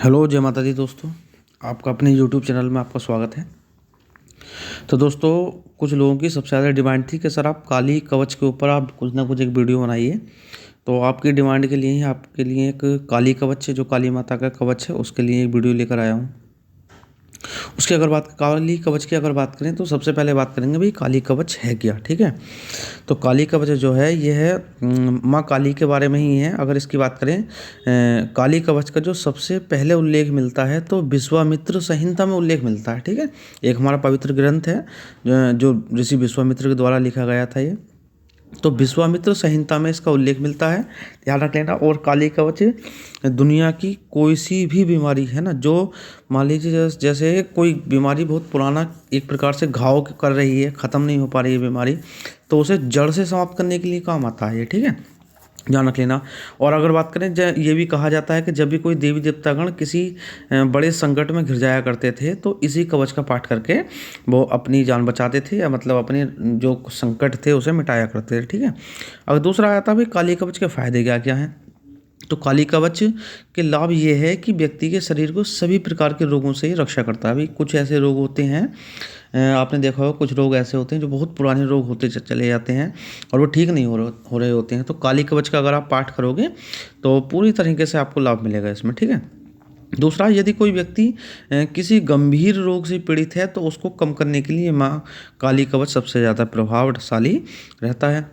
Hello, जय माता दी दोस्तों। आपका अपने यूट्यूब चैनल में आपका स्वागत है। तो दोस्तों, कुछ लोगों की सबसे ज़्यादा डिमांड थी कि सर आप काली कवच के ऊपर आप कुछ ना कुछ एक वीडियो बनाइए। तो आपकी डिमांड के लिए ही आपके लिए एक काली कवच जो काली माता का कवच है उसके लिए एक वीडियो लेकर आया हूँ। उसकी अगर बात काली कवच की अगर बात करें तो सबसे पहले बात करेंगे भाई काली कवच है क्या। ठीक है, तो काली कवच जो है ये है माँ काली के बारे में ही है। अगर इसकी बात करें काली कवच का जो सबसे पहले उल्लेख मिलता है तो विश्वामित्र संहिता में उल्लेख मिलता है। ठीक है, एक हमारा पवित्र ग्रंथ है जो ऋषि विश्वामित्र के द्वारा लिखा गया था ये। तो विश्वामित्र संहिता में इसका उल्लेख मिलता है, ध्यान रख लेना। और काली कवच दुनिया की कोई सी भी बीमारी है ना, जो मान लीजिए जैसे कोई बीमारी बहुत पुराना एक प्रकार से घाव कर रही है, ख़त्म नहीं हो पा रही है बीमारी, तो उसे जड़ से समाप्त करने के लिए काम आता है ये। ठीक है, ध्यान रख लेना। और अगर बात करें ये भी कहा जाता है कि जब भी कोई देवी देवतागण किसी बड़े संकट में घिर जाया करते थे तो इसी कवच का पाठ करके वो अपनी जान बचाते थे, या मतलब अपने जो संकट थे उसे मिटाया करते थे। ठीक है, अब दूसरा आया था भाई काली कवच के फायदे क्या क्या हैं। तो काली कवच के लाभ ये है कि व्यक्ति के शरीर को सभी प्रकार के रोगों से ही रक्षा करता है। भाई कुछ ऐसे रोग होते हैं, आपने देखा होगा कुछ रोग ऐसे होते हैं जो बहुत पुराने रोग होते चले जाते हैं और वो ठीक नहीं हो रहे होते हैं। तो काली कवच का अगर आप पाठ करोगे तो पूरी तरीके से आपको लाभ मिलेगा इसमें। ठीक है, दूसरा, यदि कोई व्यक्ति किसी गंभीर रोग से पीड़ित है तो उसको कम करने के लिए माँ काली कवच सबसे ज़्यादा प्रभावशाली रहता है।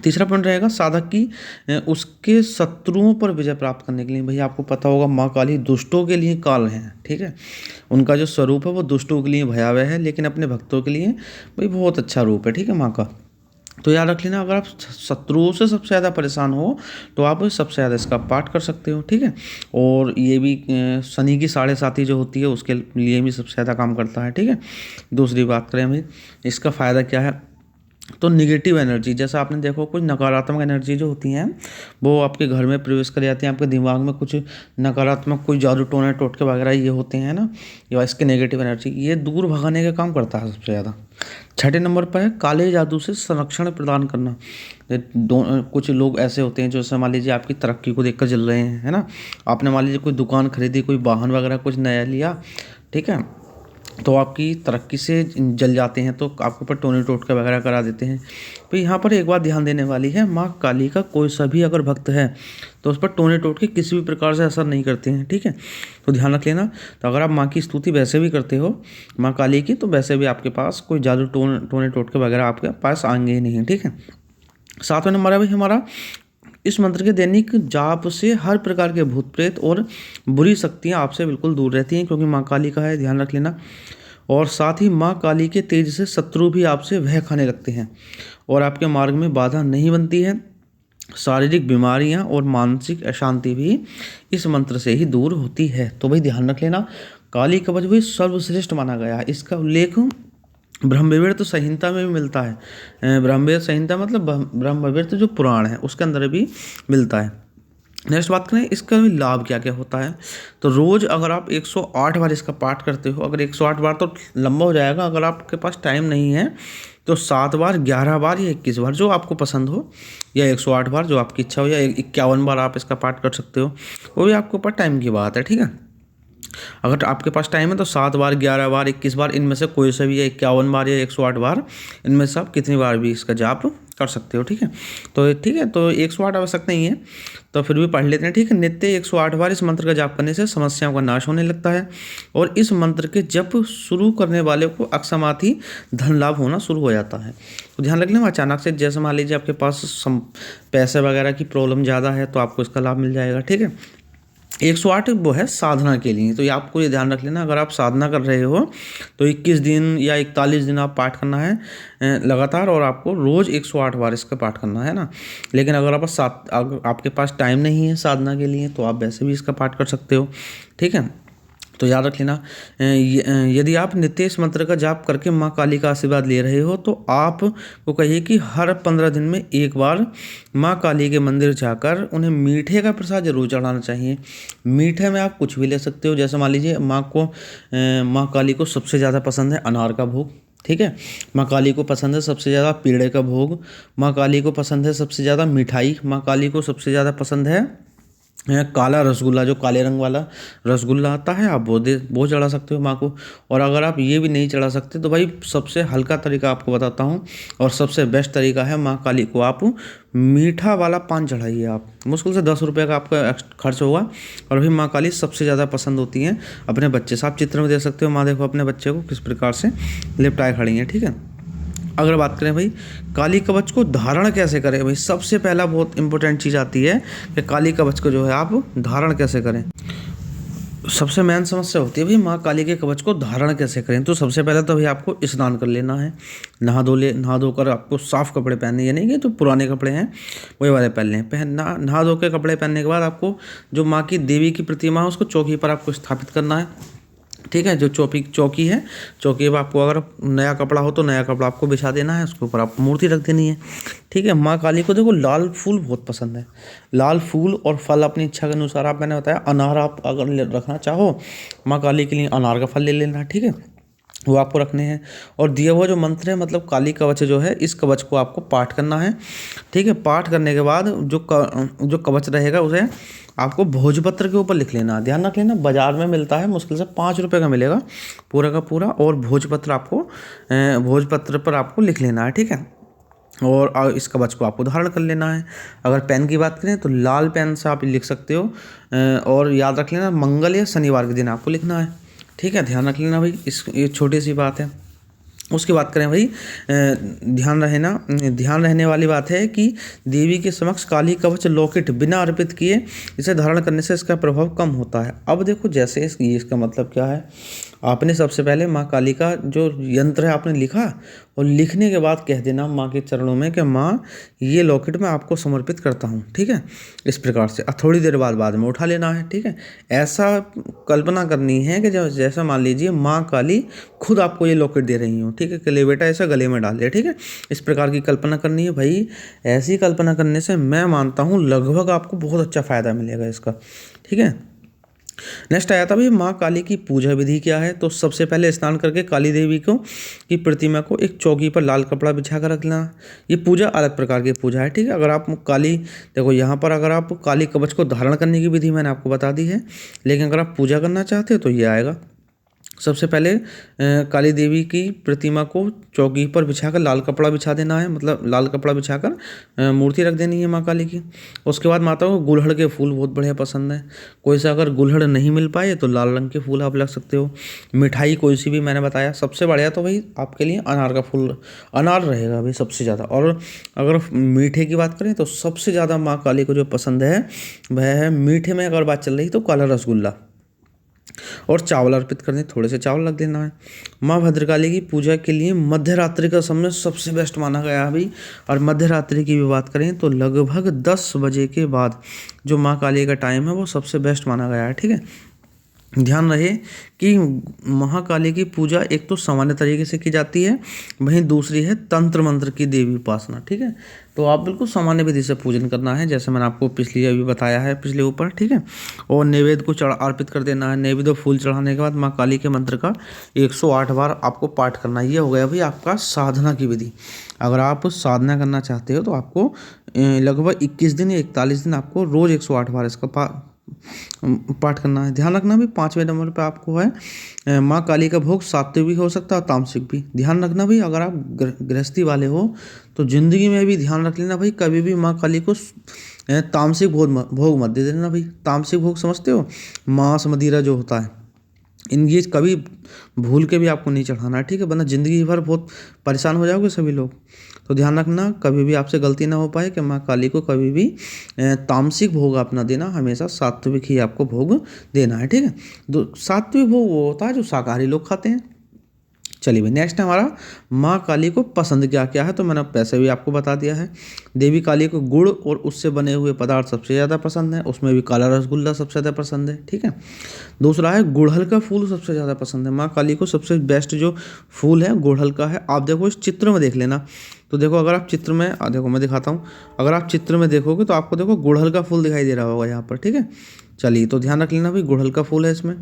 तीसरा पॉइंट रहेगा साधक की उसके शत्रुओं पर विजय प्राप्त करने के लिए। भैया आपको पता होगा माँ काली दुष्टों के लिए काल है। ठीक है, उनका जो स्वरूप है वो दुष्टों के लिए भयावह है, लेकिन अपने भक्तों के लिए भाई बहुत अच्छा रूप है। ठीक है माँ का, तो याद रख लेना। अगर आप शत्रुओं से सबसे ज़्यादा परेशान हो तो आप सबसे ज़्यादा इसका पाठ कर सकते हो। ठीक है, और ये भी शनि की 7.5 जो होती है उसके लिए भी सबसे ज़्यादा काम करता है। ठीक है, दूसरी बात करें भाई इसका फ़ायदा क्या है, तो निगेटिव एनर्जी, जैसा आपने देखो कुछ नकारात्मक एनर्जी जो होती हैं वो आपके घर में प्रवेश कर जाती हैं, आपके दिमाग में कुछ नकारात्मक कोई जादू टोने टोटके वगैरह ये होते हैं ना, या इसके नेगेटिव एनर्जी ये दूर भगाने का काम करता है सबसे ज़्यादा। छठे नंबर पर है काले जादू से संरक्षण प्रदान करना। कुछ लोग ऐसे होते हैं जो जैसे मान लीजिए आपकी तरक्की को देखकर जल रहे हैं, है ना। आपने मान लीजिए कोई दुकान खरीदी, कोई वाहन वगैरह कुछ नया लिया, ठीक है, तो आपकी तरक्की से जल जाते हैं तो आपके ऊपर टोने टोटके वगैरह करा देते हैं। तो यहाँ पर एक बात ध्यान देने वाली है, माँ काली का कोई सा भी अगर भक्त है तो उस पर टोने टोटके किसी भी प्रकार से असर नहीं करते हैं। ठीक है, तो ध्यान रख लेना। तो अगर आप माँ की स्तुति वैसे भी करते हो माँ काली की, तो वैसे भी आपके पास कोई जादू टोने टोटके वगैरह आपके पास आएंगे ही नहीं। ठीक है, सातवें नंबर है भाई हमारा, इस मंत्र के दैनिक जाप से हर प्रकार के भूत प्रेत और बुरी शक्तियाँ आपसे बिल्कुल दूर रहती हैं, क्योंकि माँ काली का है, ध्यान रख लेना। और साथ ही माँ काली के तेज से शत्रु भी आपसे भय खाने लगते हैं और आपके मार्ग में बाधा नहीं बनती है। शारीरिक बीमारियाँ और मानसिक अशांति भी इस मंत्र से ही दूर होती है। तो भाई ध्यान रख लेना, काली कवच भी सर्वश्रेष्ठ माना गया है। इसका उल्लेख ब्रह्मवैवर्त संहिता में भी मिलता है। ब्रह्मवैवर्त संहिता मतलब ब्रह्मवैवर्त जो पुराण है उसके अंदर भी मिलता है। नेक्स्ट बात करें इसका भी लाभ क्या क्या होता है, तो रोज़ अगर आप 108 बार इसका पाठ करते हो, अगर 108 बार तो लंबा हो जाएगा, अगर आपके पास टाइम नहीं है तो 7 बार, 11 बार या 21 बार जो आपको पसंद हो, या 108 बार जो आपकी इच्छा हो, या 51 बार आप इसका पाठ कर सकते हो, वो भी आपके ऊपर टाइम की बात है। ठीक है, अगर आपके पास टाइम है तो 7 बार, 11 बार, 21 बार इनमें से कोई सा भी, या 51 बार या 108 बार इनमें से आप कितनी बार भी इसका जाप कर सकते हो। ठीक है, तो 108 आवश्यक नहीं है तो फिर भी पढ़ लेते हैं। ठीक है, नित्य 108 बार इस मंत्र का जाप करने से समस्याओं का नाश होने लगता है और इस मंत्र के जप शुरू करने वाले को अकस्मात ही धन लाभ होना शुरू हो जाता है। तो ध्यान रख लें, अचानक से जैसे मान लीजिए आपके पास पैसे वगैरह की प्रॉब्लम ज़्यादा है तो आपको इसका लाभ मिल जाएगा। ठीक है, 108 वो है साधना के लिए, तो ये आपको ये ध्यान रख लेना, अगर आप साधना कर रहे हो तो 21 दिन या 41 दिन आप पाठ करना है लगातार, और आपको रोज़ 108 बार इसका पाठ करना है ना। लेकिन अगर आपके पास टाइम नहीं है साधना के लिए तो आप वैसे भी इसका पाठ कर सकते हो। ठीक है, तो याद रख लेना, यदि आप नित्य इस मंत्र का जाप करके माँ काली का आशीर्वाद ले रहे हो तो आप को कहिए कि हर 15 दिन में एक बार माँ काली के मंदिर जाकर उन्हें मीठे का प्रसाद जरूर चढ़ाना चाहिए। मीठे में आप कुछ भी ले सकते हो, जैसे मान लीजिए माँ काली को सबसे ज़्यादा पसंद है अनार का भोग। ठीक है, माँ काली को पसंद है सबसे ज़्यादा पेड़े का भोग, माँ काली को पसंद है सबसे ज़्यादा मिठाई, माँ काली को सबसे ज़्यादा पसंद है काला रसगुल्ला, जो काले रंग वाला रसगुल्ला आता है, आप वो चढ़ा सकते हो माँ को। और अगर आप ये भी नहीं चढ़ा सकते तो भाई सबसे हल्का तरीका आपको बताता हूँ, और सबसे बेस्ट तरीका है, माँ काली को आप मीठा वाला पान चढ़ाइए। आप मुश्किल से 10 रुपये का आपका खर्च होगा, और भी माँ काली सबसे ज़्यादा पसंद होती हैं अपने बच्चे से। आप चित्र में देख सकते हो, माँ देखो अपने बच्चे को किस प्रकार से लिपटाए खड़ी हैं, ठीक है। अगर बात करें भाई काली कवच को धारण कैसे करें, भाई सबसे पहला बहुत इंपॉर्टेंट चीज़ आती है कि काली कवच को जो है आप धारण कैसे करें। सबसे मेन समस्या होती है भाई माँ काली के कवच को धारण कैसे करें। तो सबसे पहले तो भाई आपको स्नान कर लेना है, नहा धोकर आपको साफ़ कपड़े पहनने, ये नहीं कि तो पुराने कपड़े हैं वही वाले पहन लें। नहा धो के कपड़े पहनने के बाद आपको जो माँ की देवी की प्रतिमा है उसको चौकी पर आपको स्थापित करना है, ठीक है। जो चौकी है, चौकी पर आपको अगर नया कपड़ा हो तो नया कपड़ा आपको बिछा देना है, उसके ऊपर आपको मूर्ति रख देनी है, ठीक है। माँ काली को देखो लाल फूल बहुत पसंद है, लाल फूल और फल अपनी इच्छा के अनुसार, आप मैंने बताया अनार आप अगर रखना चाहो माँ काली के लिए अनार का फल ले लेना, ठीक है, वो आपको रखने हैं। और दिया हुआ जो मंत्र है, मतलब काली कवच जो है, इस कवच को आपको पाठ करना है, ठीक है। पाठ करने के बाद जो कवच रहेगा उसे आपको भोजपत्र के ऊपर लिख लेना। ध्यान रख लेना, बाजार में मिलता है, मुश्किल से 5 रुपये का मिलेगा पूरा का पूरा, और भोजपत्र पर आपको लिख लेना है, ठीक है। और इस कवच को आपको धारण कर लेना है। अगर पेन की बात करें तो लाल पेन से आप लिख सकते हो, और याद रख लेना मंगल या शनिवार के दिन आपको लिखना है, ठीक है। ध्यान रख लेना भाई, ये छोटी सी बात है। उसकी बात करें भाई, ध्यान रहने वाली बात है कि देवी के समक्ष काली कवच लॉकेट बिना अर्पित किए इसे धारण करने से इसका प्रभाव कम होता है। अब देखो जैसे इसका मतलब क्या है, आपने सबसे पहले माँ काली का जो यंत्र है आपने लिखा, और लिखने के बाद कह देना माँ के चरणों में कि माँ ये लॉकेट मैं आपको समर्पित करता हूँ, ठीक है। इस प्रकार से थोड़ी देर बाद में उठा लेना है, ठीक है। ऐसा कल्पना करनी है कि जब जैसा मान लीजिए माँ काली खुद आपको ये लॉकेट दे रही हूँ, ठीक है, कि ले बेटा ऐसा गले में डाल दे, ठीक है। इस प्रकार की कल्पना करनी है भाई। ऐसी कल्पना करने से मैं मानता हूँ लगभग आपको बहुत अच्छा फ़ायदा मिलेगा इसका, ठीक है। नेक्स्ट आया था भाई माँ काली की पूजा विधि क्या है। तो सबसे पहले स्नान करके काली देवी को की प्रतिमा को एक चौकी पर लाल कपड़ा बिछा कर रख लेना। ये पूजा अलग प्रकार की पूजा है, ठीक है। अगर आप काली देखो यहाँ पर अगर आप काली कवच को धारण करने की विधि मैंने आपको बता दी है, लेकिन अगर आप पूजा करना चाहते हो तो ये आएगा। सबसे पहले काली देवी की प्रतिमा को चौकी पर बिछाकर लाल कपड़ा बिछा देना है, मतलब लाल कपड़ा बिछाकर मूर्ति रख देनी है माँ काली की। उसके बाद माता को गुड़हल के फूल बहुत बढ़िया पसंद है। कोई सा अगर गुड़हल नहीं मिल पाए तो लाल रंग के फूल आप लग सकते हो। मिठाई कोई सी भी मैंने बताया, सबसे बढ़िया तो भाई आपके लिए अनार का फूल, अनार रहेगा भाई सबसे ज़्यादा। और अगर मीठे की बात करें तो सबसे ज़्यादा माँ काली को जो पसंद है वह है मीठे में, अगर बात चल रही तो काला रसगुल्ला, और चावल अर्पित करने, थोड़े से चावल रख देना है। माँ भद्रकाली की पूजा के लिए मध्य रात्रि का समय सबसे बेस्ट माना गया है भाई। और मध्य रात्रि की भी बात करें तो लगभग 10 बजे के बाद जो माँ काली का टाइम है वो सबसे बेस्ट माना गया है, ठीक है। ध्यान रहे कि महाकाली की पूजा एक तो सामान्य तरीके से की जाती है, वहीं दूसरी है तंत्र मंत्र की देवी उपासना, ठीक है। तो आप बिल्कुल सामान्य विधि से पूजन करना है, जैसे मैंने आपको पिछली अभी बताया है पिछले ऊपर, ठीक है। और नैवेद्य को अर्पित कर देना है। नैवेद्य और फूल चढ़ाने के बाद माँ काली के मंत्र का 108 बार आपको पाठ करना है। ये हो गया भाई आपका साधना की विधि। अगर आप साधना करना चाहते हो तो आपको लगभग 21 दिन या 41 दिन आपको रोज़ 108 बार इसका पाठ करना है। ध्यान रखना भी 5वें नंबर पे आपको है माँ काली का भोग सात्विक भी हो सकता है और तामसिक भी। ध्यान रखना भाई, अगर आप गृहस्थी वाले हो तो ज़िंदगी में भी ध्यान रख लेना भाई, कभी भी माँ काली को तामसिक भोग मत दे देना भाई। तामसिक भोग समझते हो, मांस मदिरा जो होता है, ये कभी भूल के भी आपको नहीं चढ़ाना है, ठीक है, वरना ज़िंदगी भर बहुत परेशान हो जाओगे सभी लोग। तो ध्यान रखना कभी भी आपसे गलती ना हो पाए कि माँ काली को कभी भी तामसिक भोग आप ना देना, हमेशा सात्विक ही आपको भोग देना है, ठीक है। सात्विक भोग वो होता है जो शाकाहारी लोग खाते हैं। चलिए भाई, नेक्स्ट है हमारा माँ काली को पसंद क्या क्या है। तो मैंने पैसे भी आपको बता दिया है। देवी काली को गुड़ और उससे बने हुए पदार्थ सबसे ज़्यादा पसंद है, उसमें भी काला रसगुल्ला सबसे ज़्यादा पसंद है, ठीक है। दूसरा है गुड़हल का फूल सबसे ज़्यादा पसंद है। माँ काली को सबसे बेस्ट जो फूल है गुड़हल का है। आप देखो इस चित्र में देख लेना, तो देखो अगर आप चित्र में देखो, मैं दिखाता हूँ, अगर आप चित्र में देखोगे तो आपको देखो गुड़हल का फूल दिखाई दे रहा होगा यहाँ पर, ठीक है। चलिए, तो ध्यान रख लेना भाई, गुड़हल का फूल है इसमें।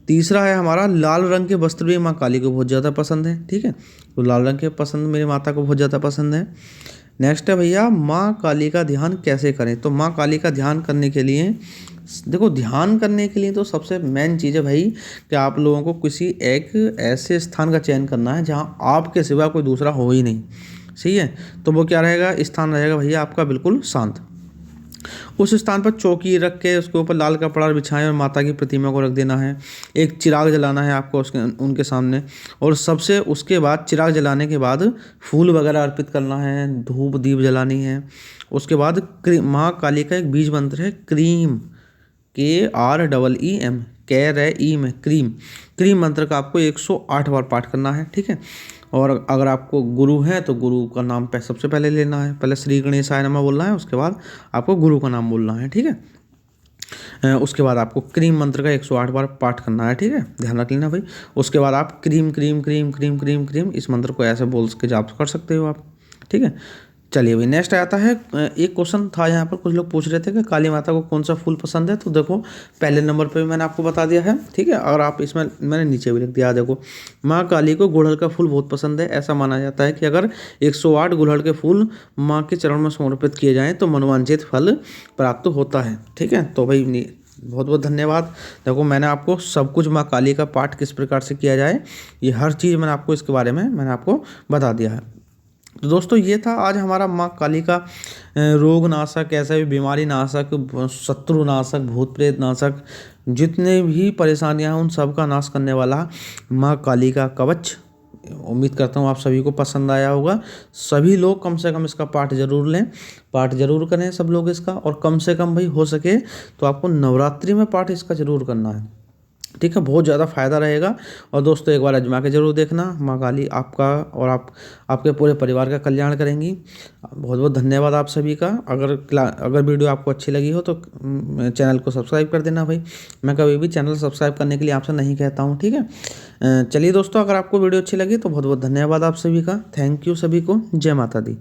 तीसरा है हमारा लाल रंग के वस्त्र भी माँ काली को बहुत ज़्यादा पसंद है, ठीक है। तो लाल रंग के पसंद मेरी माता को बहुत ज़्यादा पसंद है। नेक्स्ट है भैया माँ काली का ध्यान कैसे करें। तो माँ काली का ध्यान करने के लिए देखो, ध्यान करने के लिए तो सबसे मेन चीज़ है भाई कि आप लोगों को किसी एक ऐसे स्थान का चयन करना है जहाँ आपके सिवा कोई दूसरा हो ही नहीं। सही है। तो वो क्या रहेगा, स्थान रहेगा भैया आपका बिल्कुल शांत। उस स्थान पर चौकी रख के उसके ऊपर लाल कपड़ा बिछाएं और माता की प्रतिमा को रख देना है। एक चिराग जलाना है आपको उसके उनके सामने, और सबसे उसके बाद चिराग जलाने के बाद फूल वगैरह अर्पित करना है, धूप दीप जलानी है। उसके बाद माँ काली का एक बीज मंत्र है, क्रीम, KREEM, कैर है ई में क्रीम। क्रीम मंत्र का आपको 108 बार पाठ करना है। ठीक है। और अगर आपको गुरु है तो गुरु का नाम सबसे पहले लेना है। पहले श्री गणेशाय नमः बोलना है, उसके बाद आपको गुरु का नाम बोलना है। ठीक है। उसके बाद आपको क्रीम मंत्र का 108 बार पाठ करना है। ठीक है, ध्यान रख लेना भाई। उसके बाद आप cream cream cream cream cream cream इस मंत्र को ऐसे बोल के जाप कर सकते हो आप। ठीक है। चलिए भाई, नेक्स्ट आता है, एक क्वेश्चन था यहाँ पर, कुछ लोग पूछ रहे थे कि काली माता को कौन सा फूल पसंद है। तो देखो, पहले नंबर पे मैंने आपको बता दिया है। ठीक है। और आप इसमें मैंने नीचे भी लिख दिया। देखो, माँ काली को गुड़हल का फूल बहुत पसंद है। ऐसा माना जाता है कि अगर 108 गुड़हल के फूल माँ के चरण में समर्पित किए जाएँ तो मनोवांछित फल प्राप्त होता है। ठीक है। तो भाई बहुत बहुत धन्यवाद। देखो, मैंने आपको सब कुछ माँ काली का पाठ किस प्रकार से किया जाए, ये हर चीज़ मैंने आपको इसके बारे में मैंने आपको बता दिया है। तो दोस्तों, ये था आज हमारा माँ काली का रोग नाशक, ऐसा भी बीमारी नाशक, शत्रु नाशक, भूत प्रेत नाशक, जितने भी परेशानियां हैं उन सब का नाश करने वाला माँ काली का कवच। उम्मीद करता हूँ आप सभी को पसंद आया होगा। सभी लोग कम से कम इसका पाठ जरूर लें, पाठ जरूर करें सब लोग इसका। और कम से कम भाई हो सके तो आपको नवरात्रि में पाठ इसका जरूर करना है। ठीक है, बहुत ज़्यादा फायदा रहेगा। और दोस्तों, एक बार आजमा के जरूर देखना। माँ काली आपका और आपके पूरे परिवार का कल्याण करेंगी। बहुत बहुत धन्यवाद आप सभी का। अगर वीडियो आपको अच्छी लगी हो तो चैनल को सब्सक्राइब कर देना भाई। मैं कभी भी चैनल सब्सक्राइब करने के लिए आपसे नहीं कहता हूँ। ठीक है। चलिए दोस्तों, अगर आपको वीडियो अच्छी लगी तो बहुत बहुत धन्यवाद आप सभी का। थैंक यू सभी को। जय माता दी।